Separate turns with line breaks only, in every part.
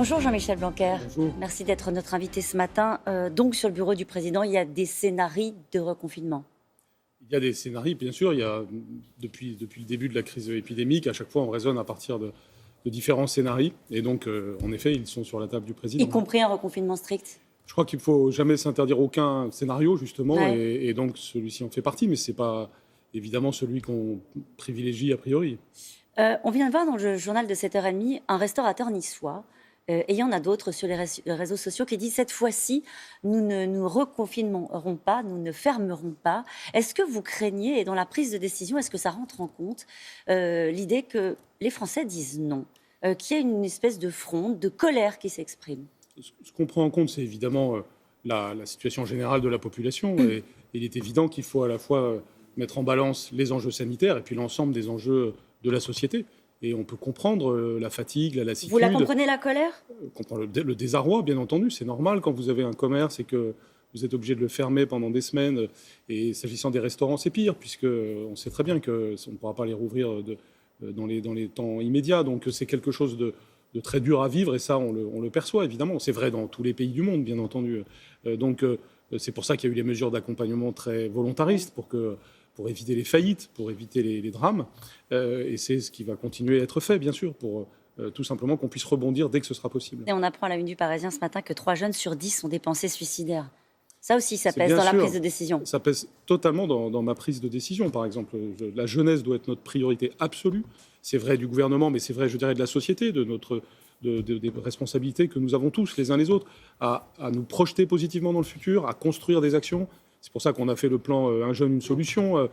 Bonjour Jean-Michel Blanquer.
Bonjour.
Merci d'être notre invité ce matin. Donc sur le bureau du président, il y a des scénarios de reconfinement.
Il y a des scénarios, bien sûr. Il y a, depuis le début de la crise épidémique, à chaque fois, on raisonne à partir de différents scénarios. Et donc, en effet, ils sont sur la table du président.
Y compris un reconfinement strict.
Je crois qu'il ne faut jamais s'interdire aucun scénario, justement.
Ouais.
Et donc, celui-ci en fait partie. Mais ce n'est pas évidemment celui qu'on privilégie a priori.
On vient de voir dans le journal de 7h30 un restaurateur niçois. Et il y en a d'autres sur les réseaux sociaux qui disent cette fois-ci, nous ne nous reconfinerons pas, nous ne fermerons pas. Est-ce que vous craignez, et dans la prise de décision, est-ce que ça rentre en compte l'idée que les Français disent non, qu'il y a une espèce de fronde, de colère qui s'exprime?
Ce qu'on prend en compte, c'est évidemment la situation générale de la population. Et il est évident qu'il faut à la fois mettre en balance les enjeux sanitaires et puis l'ensemble des enjeux de la société. Et on peut comprendre la fatigue, la lassitude.
Vous la comprenez, la colère?
On comprend le désarroi, bien entendu. C'est normal quand vous avez un commerce et que vous êtes obligé de le fermer pendant des semaines. Et s'agissant des restaurants, c'est pire, puisqu'on sait très bien qu'on ne pourra pas les rouvrir dans les temps immédiats. Donc c'est quelque chose de très dur à vivre, et ça, on le perçoit, évidemment. C'est vrai dans tous les pays du monde, bien entendu. Donc c'est pour ça qu'il y a eu les mesures d'accompagnement très volontaristes, pour éviter les faillites, pour éviter les drames. Et c'est ce qui va continuer à être fait, bien sûr, pour tout simplement qu'on puisse rebondir dès que ce sera possible.
Et on apprend à la une du Parisien ce matin que 3 jeunes sur 10 ont des pensées suicidaires. Ça aussi, ça
C'est
pèse
bien
dans la
sûr.
prise de décision.
Ça pèse totalement dans ma prise de décision, par exemple. La jeunesse doit être notre priorité absolue. C'est vrai du gouvernement, mais c'est vrai, je dirais, de la société, des responsabilités que nous avons tous, les uns les autres, à nous projeter positivement dans le futur, à construire des actions. C'est pour ça qu'on a fait le plan Un jeune, une solution,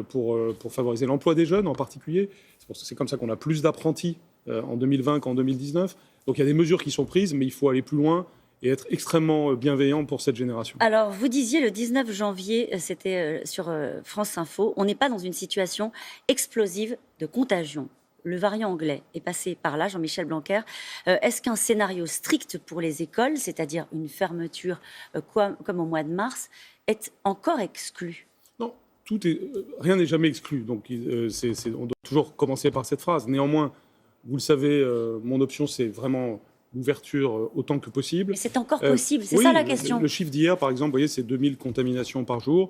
pour favoriser l'emploi des jeunes en particulier. C'est comme ça qu'on a plus d'apprentis en 2020 qu'en 2019. Donc il y a des mesures qui sont prises, mais il faut aller plus loin et être extrêmement bienveillant pour cette génération.
Alors, vous disiez le 19 janvier, c'était sur France Info, on n'est pas dans une situation explosive de contagion. Le variant anglais est passé par là, Jean-Michel Blanquer. Est-ce qu'un scénario strict pour les écoles, c'est-à-dire une fermeture comme au mois de mars, est encore exclu?
Non, rien n'est jamais exclu. Donc on doit toujours commencer par cette phrase. Néanmoins, vous le savez, mon option, c'est vraiment l'ouverture autant que possible.
Mais c'est encore possible, c'est
oui,
ça la question.
Le chiffre d'hier, par exemple, vous voyez, c'est 2000 contaminations par jour.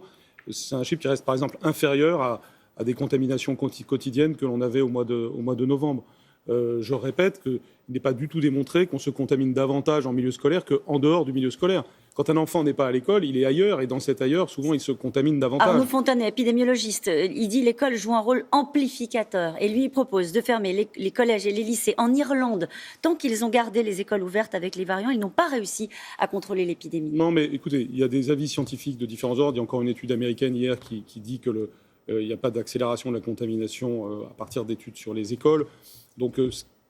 C'est un chiffre qui reste, par exemple, inférieur à des contaminations quotidiennes que l'on avait au mois de novembre. Je répète qu'il n'est pas du tout démontré qu'on se contamine davantage en milieu scolaire qu'en dehors du milieu scolaire. Quand un enfant n'est pas à l'école, il est ailleurs, et dans cet ailleurs, souvent, il se contamine davantage.
Arnaud Fontanet, épidémiologiste, il dit que l'école joue un rôle amplificateur. Et lui, il propose de fermer les collèges et les lycées en Irlande. Tant qu'ils ont gardé les écoles ouvertes avec les variants, ils n'ont pas réussi à contrôler l'épidémie.
Non, mais écoutez, il y a des avis scientifiques de différents ordres. Il y a encore une étude américaine hier qui dit que il n'y a pas d'accélération de la contamination à partir d'études sur les écoles. Donc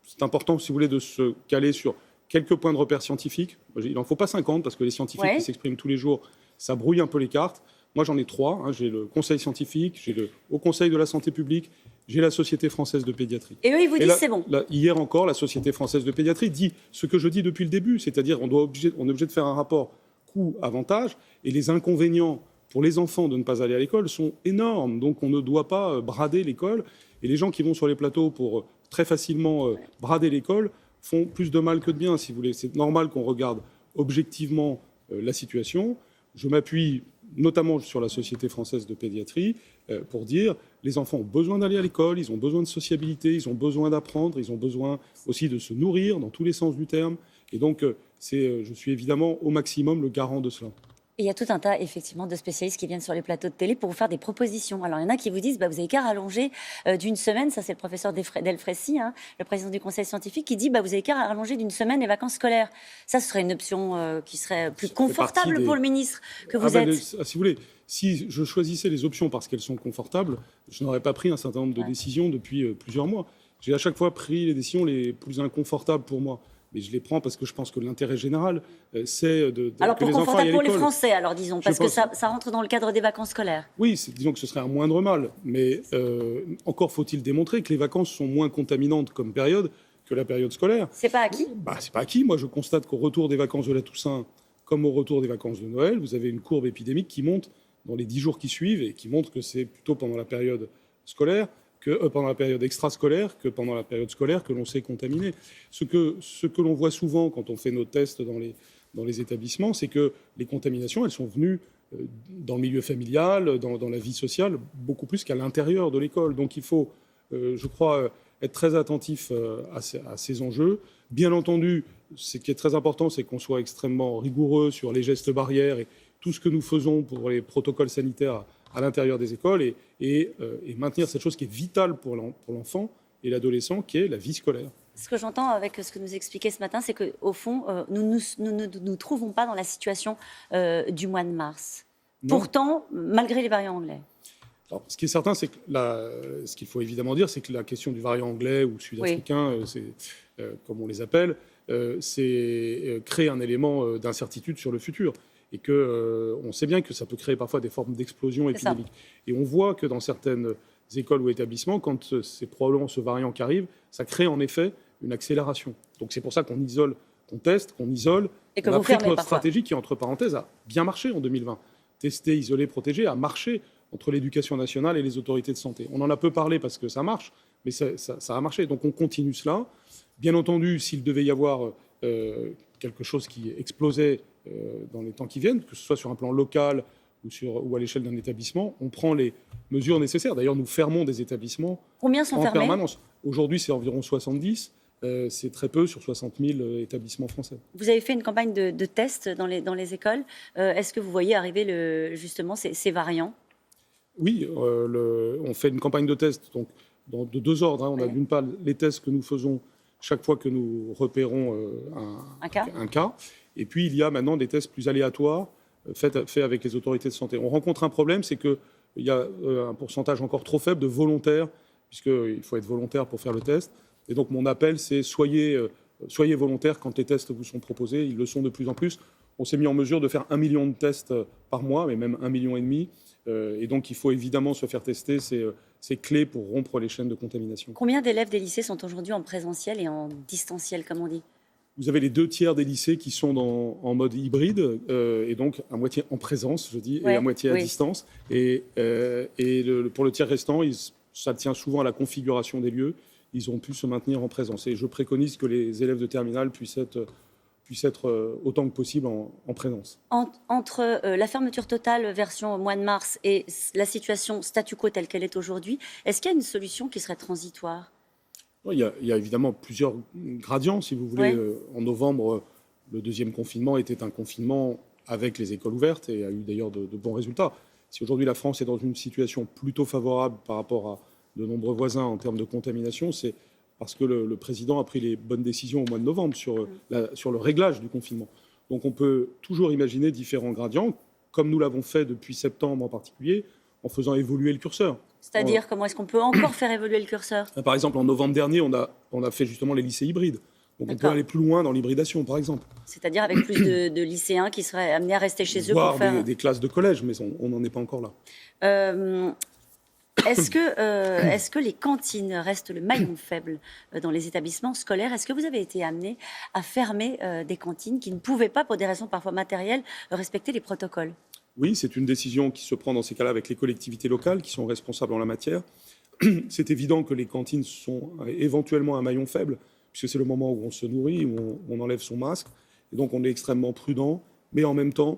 c'est important, si vous voulez, de se caler sur quelques points de repère scientifiques. Il n'en faut pas 50, parce que les scientifiques qui s'expriment tous les jours, ça brouille un peu les cartes. Moi, j'en ai 3. J'ai le Conseil scientifique, j'ai le Haut Conseil de la santé publique, j'ai la Société française de pédiatrie.
Et eux, ils vous disent c'est bon.
Hier encore, la Société française de pédiatrie dit ce que je dis depuis le début, c'est-à-dire on est obligé de faire un rapport coût-avantage, et les inconvénients pour les enfants de ne pas aller à l'école sont énormes. Donc on ne doit pas brader l'école. Et les gens qui vont sur les plateaux pour très facilement brader l'école font plus de mal que de bien, si vous voulez. C'est normal qu'on regarde objectivement la situation. Je m'appuie notamment sur la Société française de pédiatrie pour dire les enfants ont besoin d'aller à l'école, ils ont besoin de sociabilité, ils ont besoin d'apprendre, ils ont besoin aussi de se nourrir dans tous les sens du terme. Et donc je suis évidemment au maximum le garant de cela.
Et il y a tout un tas, effectivement, de spécialistes qui viennent sur les plateaux de télé pour vous faire des propositions. Alors, il y en a qui vous disent, vous avez qu'à rallonger d'une semaine, ça c'est le professeur Delfrécy, le président du conseil scientifique, qui dit, vous avez qu'à rallonger d'une semaine les vacances scolaires. Ça, ce serait une option qui serait plus confortable pour le ministre que vous êtes.
Si vous voulez, si je choisissais les options parce qu'elles sont confortables, je n'aurais pas pris un certain nombre de décisions depuis plusieurs mois. J'ai à chaque fois pris les décisions les plus inconfortables pour moi. Mais je les prends parce que je pense que l'intérêt général, c'est
alors,
que les enfants aillent à l'école. Alors,
confortable pour les Français, alors disons, parce que ça rentre dans le cadre des vacances scolaires.
Oui, disons que ce serait un moindre mal. Mais encore faut-il démontrer que les vacances sont moins contaminantes comme période que la période scolaire.
C'est pas acquis ?
C'est pas acquis. Moi, je constate qu'au retour des vacances de la Toussaint, comme au retour des vacances de Noël, vous avez une courbe épidémique qui monte dans les 10 jours qui suivent et qui montre que c'est plutôt pendant la période scolaire pendant la période extrascolaire que pendant la période scolaire que l'on s'est contaminé. Ce que l'on voit souvent quand on fait nos tests dans les établissements, c'est que les contaminations, elles sont venues dans le milieu familial, dans la vie sociale, beaucoup plus qu'à l'intérieur de l'école. Donc il faut, je crois, être très attentif à ces enjeux. Bien entendu, ce qui est très important, c'est qu'on soit extrêmement rigoureux sur les gestes barrières et tout ce que nous faisons pour les protocoles sanitaires à l'intérieur des écoles et maintenir cette chose qui est vitale pour l'enfant et l'adolescent, qui est la vie scolaire.
Ce que j'entends avec ce que nous expliquait ce matin, c'est qu'au fond, nous ne nous trouvons pas dans la situation du mois de mars. Non. Pourtant, malgré les variants anglais.
Alors, ce qui est certain, c'est que ce qu'il faut évidemment dire, c'est que la question du variant anglais ou sud-africain, comme on les appelle, c'est créer un élément d'incertitude sur le futur. Et qu'on sait bien que ça peut créer parfois des formes d'explosion épidémique. Et on voit que dans certaines écoles ou établissements, quand c'est probablement ce variant qui arrive, ça crée en effet une accélération. Donc c'est pour ça qu'on isole, qu'on teste, qu'on isole.
Et que
on
vous
a pris
fermez
notre
parfois.
stratégie qui, entre parenthèses, a bien marché en 2020. Tester, isoler, protéger a marché entre l'éducation nationale et les autorités de santé. On en a peu parlé parce que ça marche, mais ça a marché. Donc on continue cela. Bien entendu, s'il devait y avoir quelque chose qui explosait dans les temps qui viennent, que ce soit sur un plan local ou à l'échelle d'un établissement, on prend les mesures nécessaires. D'ailleurs, nous fermons des établissements
Combien sont
en
fermés
permanence. Aujourd'hui, c'est environ 70. C'est très peu sur 60 000 établissements français.
Vous avez fait une campagne de tests dans les écoles. Est-ce que vous voyez arriver justement ces variants ?
Oui, on fait une campagne de tests donc, de deux ordres. On a d'une part les tests que nous faisons chaque fois que nous repérons un cas. Et puis, il y a maintenant des tests plus aléatoires faits avec les autorités de santé. On rencontre un problème, c'est qu'il y a un pourcentage encore trop faible de volontaires, puisqu'il faut être volontaire pour faire le test. Et donc, mon appel, c'est soyez volontaires quand les tests vous sont proposés. Ils le sont de plus en plus. On s'est mis en mesure de faire 1 million de tests par mois, mais même 1,5 million. Et donc, il faut évidemment se faire tester. C'est clé pour rompre les chaînes de contamination.
Combien d'élèves des lycées sont aujourd'hui en présentiel et en distanciel, comme on dit ?
Vous avez les 2/3 des lycées qui sont en mode hybride, et donc à moitié en présence, je dis, et à moitié à distance. Et pour le tiers restant, ça tient souvent à la configuration des lieux. Ils ont pu se maintenir en présence. Et je préconise que les élèves de terminale puissent être autant que possible en présence.
Entre la fermeture totale version au mois de mars et la situation statu quo telle qu'elle est aujourd'hui, est-ce qu'il y a une solution qui serait transitoire ?
Il y a évidemment plusieurs gradients, si vous voulez. En novembre, le deuxième confinement était un confinement avec les écoles ouvertes et a eu d'ailleurs de bons résultats. Si aujourd'hui la France est dans une situation plutôt favorable par rapport à de nombreux voisins en termes de contamination, c'est parce que le président a pris les bonnes décisions au mois de novembre sur le réglage du confinement. Donc on peut toujours imaginer différents gradients, comme nous l'avons fait depuis septembre en particulier, en faisant évoluer le curseur.
C'est-à-dire, comment est-ce qu'on peut encore faire évoluer le curseur ?
Par exemple, en novembre dernier, on a fait justement les lycées hybrides. Donc on peut aller plus loin dans l'hybridation, par exemple.
C'est-à-dire avec plus de lycéens qui seraient amenés à rester chez eux
pour
faire...
Voire des classes de collège, mais on n'en est pas encore là.
Est-ce que les cantines restent le maillon faible dans les établissements scolaires ? Est-ce que vous avez été amené à fermer des cantines qui ne pouvaient pas, pour des raisons parfois matérielles, respecter les protocoles ?
Oui, c'est une décision qui se prend dans ces cas-là avec les collectivités locales qui sont responsables en la matière. C'est évident que les cantines sont éventuellement un maillon faible, puisque c'est le moment où on se nourrit, où on enlève son masque. Et donc on est extrêmement prudent, mais en même temps,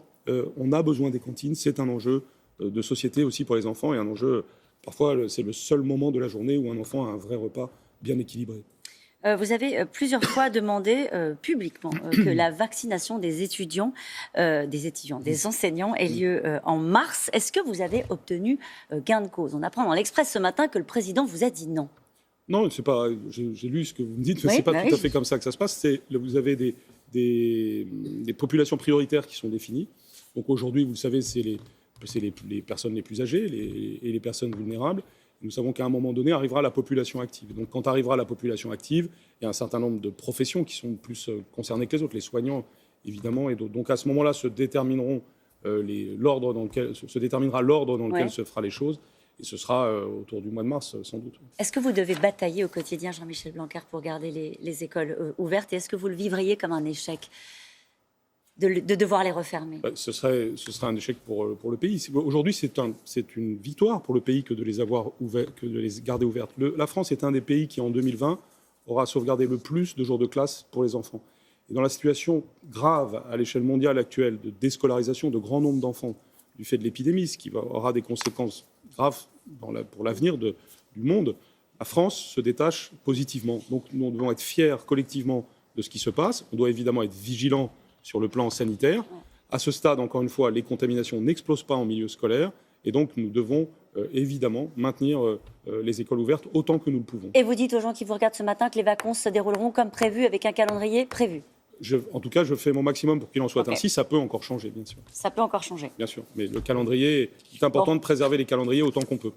on a besoin des cantines. C'est un enjeu de société aussi pour les enfants et un enjeu... Parfois, c'est le seul moment de la journée où un enfant a un vrai repas bien équilibré.
Vous avez plusieurs fois demandé publiquement que la vaccination des enseignants ait lieu en mars. Est-ce que vous avez obtenu gain de cause ? On apprend dans l'Express ce matin que le président vous a dit non.
Non, c'est pas. J'ai lu ce que vous me dites, mais c'est pas tout à fait comme ça que ça se passe. Vous avez des populations prioritaires qui sont définies. Donc aujourd'hui, vous le savez, c'est les personnes les plus âgées et les personnes vulnérables. Nous savons qu'à un moment donné arrivera la population active. Donc quand arrivera la population active, il y a un certain nombre de professions qui sont plus concernées que les autres, les soignants évidemment. Et donc à ce moment-là se déterminera l'ordre dans lequel se fera les choses. Et ce sera autour du mois de mars, sans doute.
Est-ce que vous devez batailler au quotidien, Jean-Michel Blanquer, pour garder les écoles ouvertes ? Et est-ce que vous le vivriez comme un échec ? de devoir les refermer?
Ce serait un échec pour le pays. Aujourd'hui, c'est une victoire pour le pays que de les avoir ouverts, que de les garder ouvertes. La France est un des pays qui, en 2020, aura sauvegardé le plus de jours de classe pour les enfants. Et dans la situation grave à l'échelle mondiale actuelle de déscolarisation de grand nombre d'enfants du fait de l'épidémie, ce qui aura des conséquences graves pour l'avenir du monde, la France se détache positivement. Donc nous devons être fiers collectivement de ce qui se passe. On doit évidemment être vigilants sur le plan sanitaire. À ce stade, encore une fois, les contaminations n'explosent pas en milieu scolaire. Et donc nous devons évidemment maintenir les écoles ouvertes autant que nous le pouvons.
Et vous dites aux gens qui vous regardent ce matin que les vacances se dérouleront comme prévu, avec un calendrier prévu?
En tout cas, je fais mon maximum pour qu'il en soit ainsi. Ça peut encore changer, bien sûr.
Ça peut encore changer.
Bien sûr. Mais le calendrier, c'est important de préserver les calendriers autant qu'on peut.